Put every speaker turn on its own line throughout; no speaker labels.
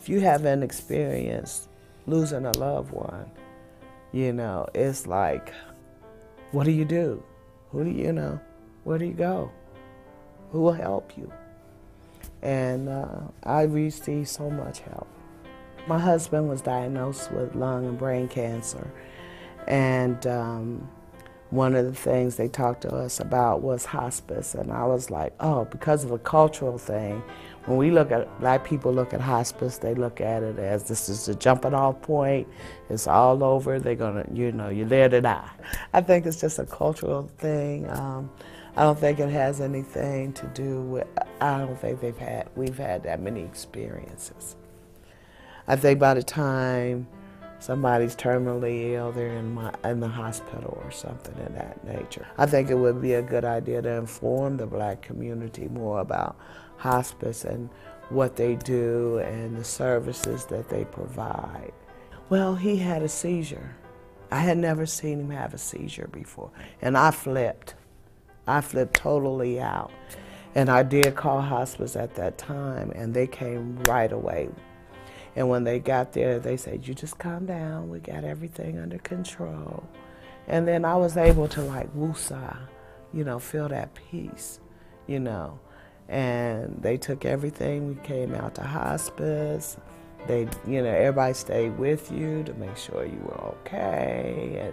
If you haven't experienced losing a loved one, you know, it's like, what do you do? Who do you know? Where do you go? Who will help you? And I received so much help. My husband was diagnosed with lung and brain cancer, and one of the things they talked to us about was hospice, and I was like, oh, because of a cultural thing, when we look at, Black people look at hospice, they look at it as this is the jumping off point, it's all over, they're gonna, you know, you're there to die. I think it's just a cultural thing. I don't think it has anything to do with, I don't think we've had that many experiences. I think by the time somebody's terminally ill, they're in the hospital or something of that nature. I think it would be a good idea to inform the Black community more about hospice and what they do and the services that they provide. Well, he had a seizure. I had never seen him have a seizure before, and I flipped. I flipped totally out. And I did call hospice at that time, and they came right away. And when they got there, they said, you just calm down, we got everything under control. And then I was able to like woosah, you know, feel that peace, you know. And they took everything, we came out to hospice. They, you know, everybody stayed with you to make sure you were okay,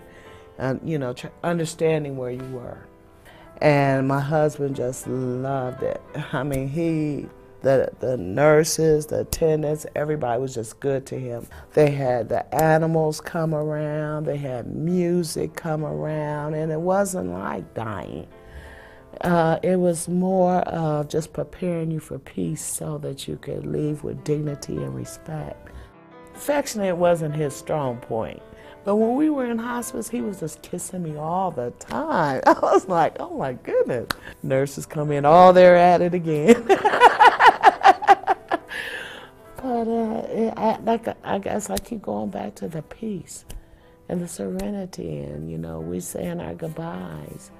and you know, understanding where you were. And my husband just loved it. I mean, the nurses, the attendants, everybody was just good to him. They had the animals come around, they had music come around, and it wasn't like dying. It was more of just preparing you for peace so that you could leave with dignity and respect. Affectionate wasn't his strong point. But when we were in hospice, he was just kissing me all the time. I was like, oh my goodness. Nurses come in, oh, they're at it again. But I guess I keep going back to the peace and the serenity, and you know, we saying our goodbyes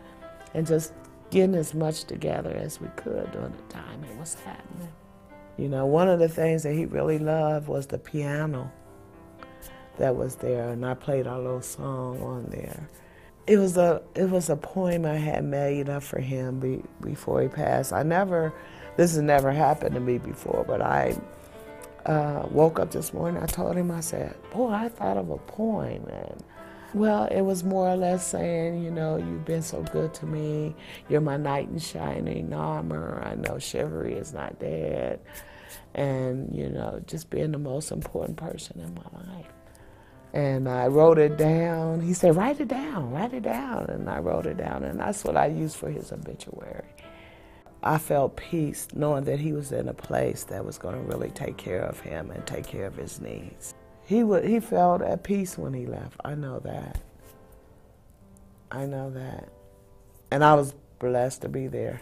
and just getting as much together as we could during the time it was happening. You know, one of the things that he really loved was the piano that was there, and I played our little song on there. It was a poem I had made up for him before he passed. This has never happened to me before, but I woke up this morning, I told him, I said, boy, I thought of a poem. And well, it was more or less saying, you know, you've been so good to me. You're my knight in shining armor. I know chivalry is not dead. And, you know, just being the most important person in my life. And I wrote it down. He said, write it down, write it down. And I wrote it down, and that's what I used for his obituary. I felt peace knowing that he was in a place that was going to really take care of him and take care of his needs. He felt at peace when he left. I know that. I know that. And I was blessed to be there.